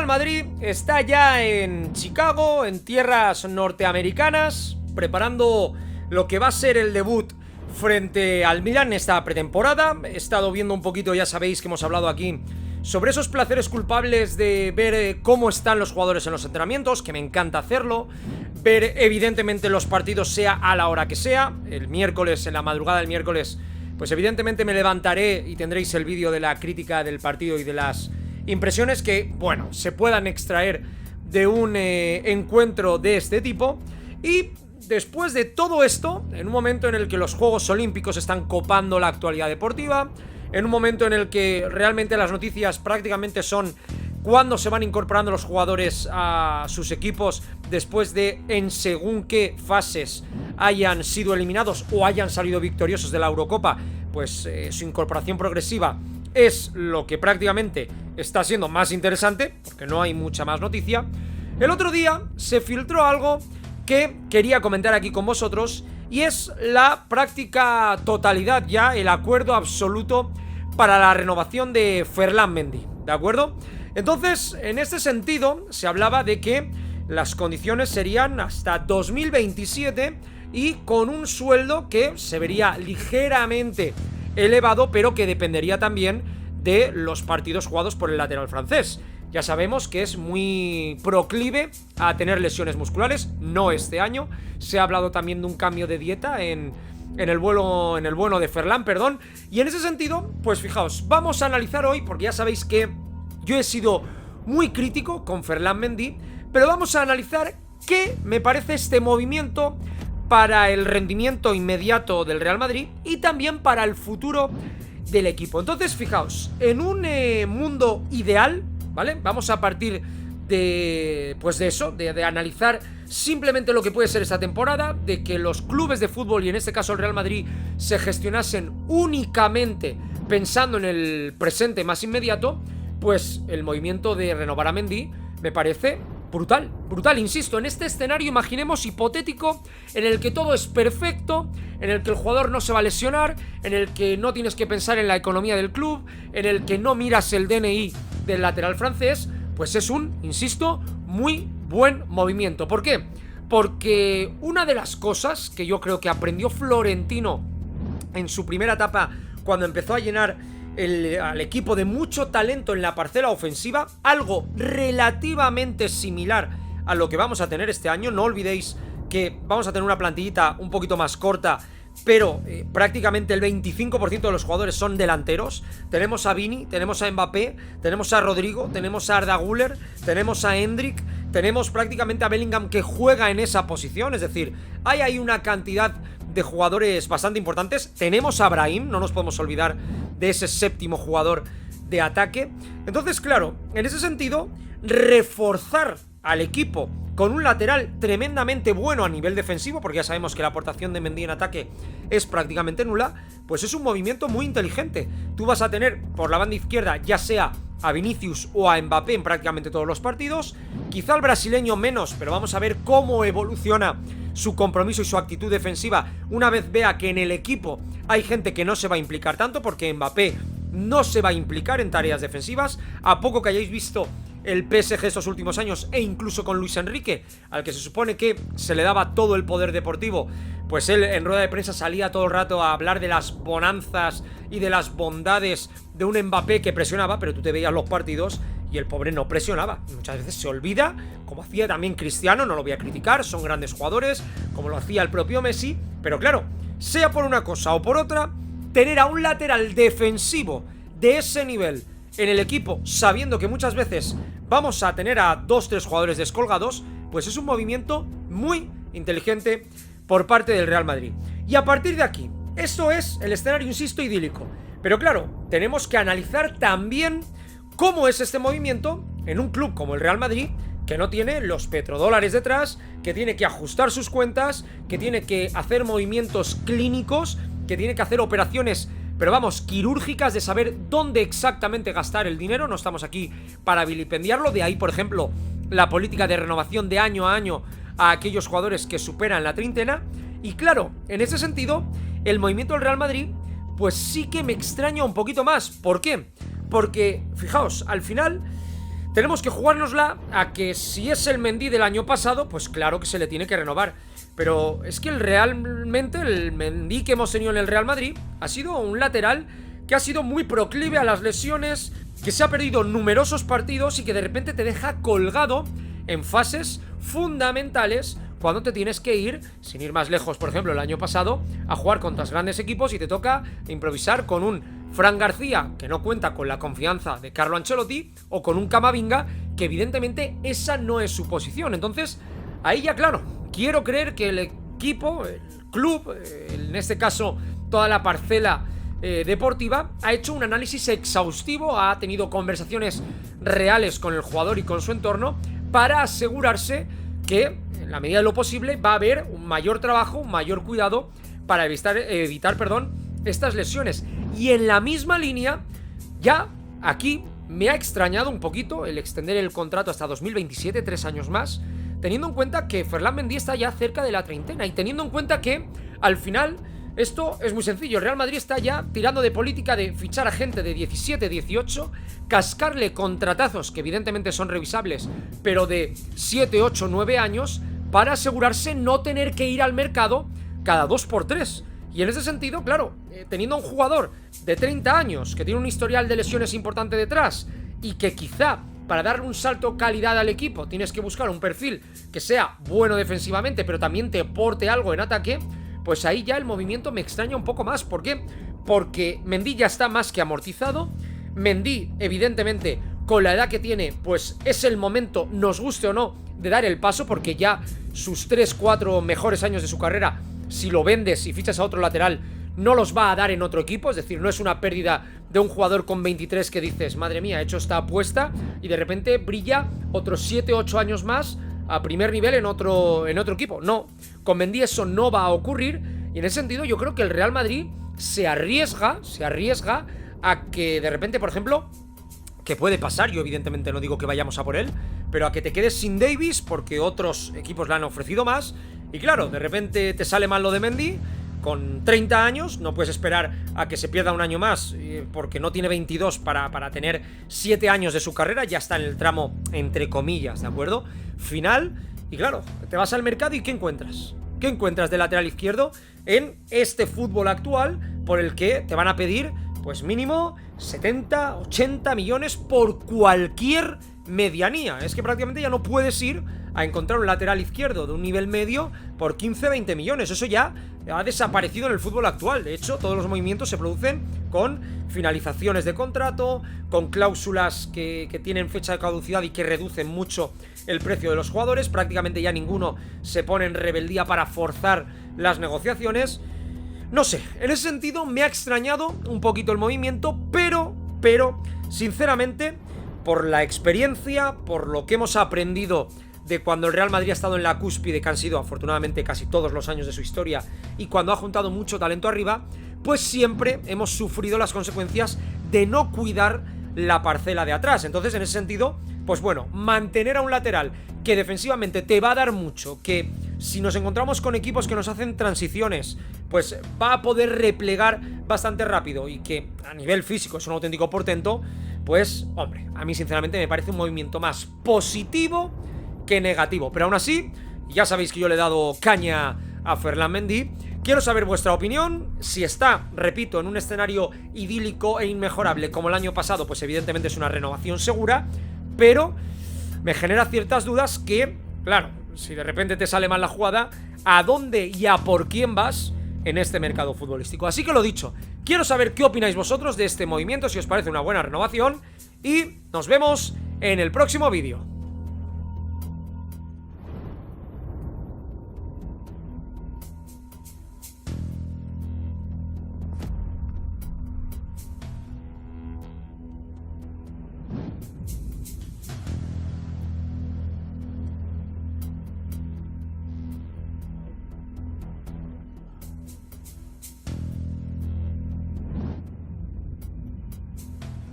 Real Madrid está ya en Chicago, en tierras norteamericanas, preparando lo que va a ser el debut frente al Milan esta pretemporada. He estado viendo un poquito, ya sabéis que hemos hablado aquí sobre esos placeres culpables de ver cómo están los jugadores en los entrenamientos, que me encanta hacerlo, ver evidentemente los partidos sea a la hora que sea. El miércoles, en la madrugada del miércoles, pues evidentemente me levantaré y tendréis el vídeo de la crítica del partido y de las impresiones que, bueno, se puedan extraer de un encuentro de este tipo. Y después de todo esto, en un momento en el que los Juegos Olímpicos están copando la actualidad deportiva, en un momento en el que realmente las noticias prácticamente son cuándo se van incorporando los jugadores a sus equipos después de en según qué fases hayan sido eliminados o hayan salido victoriosos de la Eurocopa, pues su incorporación progresiva es lo que prácticamente está siendo más interesante, porque no hay mucha más noticia. El otro día se filtró algo que quería comentar aquí con vosotros, y es la práctica totalidad ya, el acuerdo absoluto para la renovación de Ferland Mendy, ¿de acuerdo? Entonces, en este sentido, se hablaba de que las condiciones serían hasta 2027 y con un sueldo que se vería ligeramente elevado, pero que dependería también de los partidos jugados por el lateral francés. Ya sabemos que es muy proclive a tener lesiones musculares, no este año. Se ha hablado también de un cambio de dieta en el bueno de Ferland, perdón. Y en ese sentido, pues fijaos, vamos a analizar hoy, porque ya sabéis que yo he sido muy crítico con Ferland Mendy, pero vamos a analizar qué me parece este movimiento para el rendimiento inmediato del Real Madrid y también para el futuro del equipo. Entonces, fijaos, en un mundo ideal, ¿vale? Vamos a partir de, pues de eso, de analizar simplemente lo que puede ser esta temporada, de que los clubes de fútbol, y en este caso el Real Madrid, se gestionasen únicamente pensando en el presente más inmediato. Pues el movimiento de renovar a Mendy me parece brutal, brutal, insisto. En este escenario, imaginemos hipotético, en el que todo es perfecto, en el que el jugador no se va a lesionar, en el que no tienes que pensar en la economía del club, en el que no miras el DNI del lateral francés, pues es un, insisto, muy buen movimiento. ¿Por qué? Porque una de las cosas que yo creo que aprendió Florentino en su primera etapa, cuando empezó a llenar al equipo de mucho talento en la parcela ofensiva, algo relativamente similar a lo que vamos a tener este año. No olvidéis que vamos a tener una plantillita un poquito más corta, pero prácticamente el 25% de los jugadores son delanteros. Tenemos a Vini, tenemos a Mbappé, tenemos a Rodrigo, tenemos a Arda Güler, tenemos a Endrick, tenemos prácticamente a Bellingham que juega en esa posición. Es decir, hay ahí una cantidad de jugadores bastante importantes. Tenemos a Brahim, no nos podemos olvidar de ese séptimo jugador de ataque. Entonces, claro, en ese sentido, reforzar al equipo con un lateral tremendamente bueno a nivel defensivo, porque ya sabemos que la aportación de Mendy en ataque es prácticamente nula, pues es un movimiento muy inteligente. Tú vas a tener por la banda izquierda ya sea a Vinicius o a Mbappé en prácticamente todos los partidos, quizá al brasileño menos, pero vamos a ver cómo evoluciona su compromiso y su actitud defensiva una vez vea que en el equipo hay gente que no se va a implicar tanto, porque Mbappé no se va a implicar en tareas defensivas. A poco que hayáis visto el PSG estos últimos años, e incluso con Luis Enrique, al que se supone que se le daba todo el poder deportivo, pues él en rueda de prensa salía todo el rato a hablar de las bonanzas y de las bondades de un Mbappé que presionaba, pero tú te veías los partidos y el pobre no presionaba. Muchas veces se olvida, como hacía también Cristiano, no lo voy a criticar, son grandes jugadores, como lo hacía el propio Messi, pero claro, sea por una cosa o por otra, tener a un lateral defensivo de ese nivel en el equipo, sabiendo que muchas veces vamos a tener a 2-3 jugadores descolgados, pues es un movimiento muy inteligente por parte del Real Madrid. Y a partir de aquí, esto es el escenario, insisto, idílico. Pero claro, tenemos que analizar también cómo es este movimiento en un club como el Real Madrid, que no tiene los petrodólares detrás, que tiene que ajustar sus cuentas, que tiene que hacer movimientos clínicos, que tiene que hacer operaciones, pero vamos, quirúrgicas, de saber dónde exactamente gastar el dinero. No estamos aquí para vilipendiarlo. De ahí, por ejemplo, la política de renovación de año a año a aquellos jugadores que superan la treintena. Y claro, en ese sentido, el movimiento del Real Madrid, pues sí que me extraña un poquito más. ¿Por qué? Porque, fijaos, al final tenemos que jugárnosla a que si es el Mendy del año pasado, pues claro que se le tiene que renovar. Pero es que realmente el Mendy que hemos tenido en el Real Madrid ha sido un lateral que ha sido muy proclive a las lesiones, que se ha perdido numerosos partidos y que de repente te deja colgado en fases fundamentales cuando te tienes que ir, sin ir más lejos, por ejemplo, el año pasado, a jugar contra grandes equipos y te toca improvisar con un Fran García, que no cuenta con la confianza de Carlo Ancelotti, o con un Camavinga, que evidentemente esa no es su posición. Entonces, ahí ya claro, quiero creer que el equipo, el club, en este caso toda la parcela deportiva, ha hecho un análisis exhaustivo, ha tenido conversaciones reales con el jugador y con su entorno para asegurarse que, en la medida de lo posible, va a haber un mayor trabajo, un mayor cuidado para evitar estas lesiones. Y en la misma línea, ya aquí me ha extrañado un poquito el extender el contrato hasta 2027, 3 años más, teniendo en cuenta que Ferland Mendy está ya cerca de la treintena y teniendo en cuenta que, al final, esto es muy sencillo. El Real Madrid está ya tirando de política de fichar a gente de 17, 18, cascarle contratazos que evidentemente son revisables, pero de 7, 8, 9 años, para asegurarse no tener que ir al mercado cada 2 por 3. Y en ese sentido, claro, teniendo a un jugador de 30 años que tiene un historial de lesiones importante detrás y que quizá para darle un salto calidad al equipo tienes que buscar un perfil que sea bueno defensivamente pero también te aporte algo en ataque, pues ahí ya el movimiento me extraña un poco más. ¿Por qué? Porque Mendy ya está más que amortizado. Mendy, evidentemente, con la edad que tiene, pues es el momento, nos guste o no, de dar el paso, porque ya sus 3-4 mejores años de su carrera, si lo vendes y fichas a otro lateral, no los va a dar en otro equipo. Es decir, no es una pérdida de un jugador con 23 que dices, madre mía, he hecho esta apuesta y de repente brilla otros 7-8 años más a primer nivel en otro equipo. No, con Mendy eso no va a ocurrir. Y en ese sentido yo creo que el Real Madrid se arriesga a que de repente, por ejemplo, que puede pasar, yo evidentemente no digo que vayamos a por él, pero a que te quedes sin Davis porque otros equipos le han ofrecido más. Y claro, de repente te sale mal lo de Mendy. Con 30 años, no puedes esperar a que se pierda un año más, porque no tiene 22 para tener 7 años de su carrera, ya está en el tramo, entre comillas, ¿de acuerdo? Final, y claro, te vas al mercado y ¿qué encuentras? ¿Qué encuentras de lateral izquierdo en este fútbol actual por el que te van a pedir, pues mínimo 70, 80 millones por cualquier medianía? Es que prácticamente ya no puedes ir a encontrar un lateral izquierdo de un nivel medio por 15, 20 millones. Eso ya ha desaparecido en el fútbol actual. De hecho, todos los movimientos se producen con finalizaciones de contrato, con cláusulas que tienen fecha de caducidad y que reducen mucho el precio de los jugadores. Prácticamente ya ninguno se pone en rebeldía para forzar las negociaciones. No sé, en ese sentido me ha extrañado un poquito el movimiento, pero, sinceramente, por la experiencia, por lo que hemos aprendido de cuando el Real Madrid ha estado en la cúspide, que han sido afortunadamente casi todos los años de su historia, y cuando ha juntado mucho talento arriba, pues siempre hemos sufrido las consecuencias de no cuidar la parcela de atrás. Entonces, en ese sentido, pues bueno, mantener a un lateral que defensivamente te va a dar mucho, que si nos encontramos con equipos que nos hacen transiciones, pues va a poder replegar bastante rápido y que a nivel físico es un auténtico portento, pues, hombre, a mí sinceramente me parece un movimiento más positivo que negativo. Pero aún así, ya sabéis que yo le he dado caña a Ferland Mendy. Quiero saber vuestra opinión. Si está, repito, en un escenario idílico e inmejorable como el año pasado, pues evidentemente es una renovación segura, pero me genera ciertas dudas que, claro, si de repente te sale mal la jugada, ¿a dónde y a por quién vas en este mercado futbolístico? Así que lo dicho, quiero saber qué opináis vosotros de este movimiento, si os parece una buena renovación, y nos vemos en el próximo vídeo.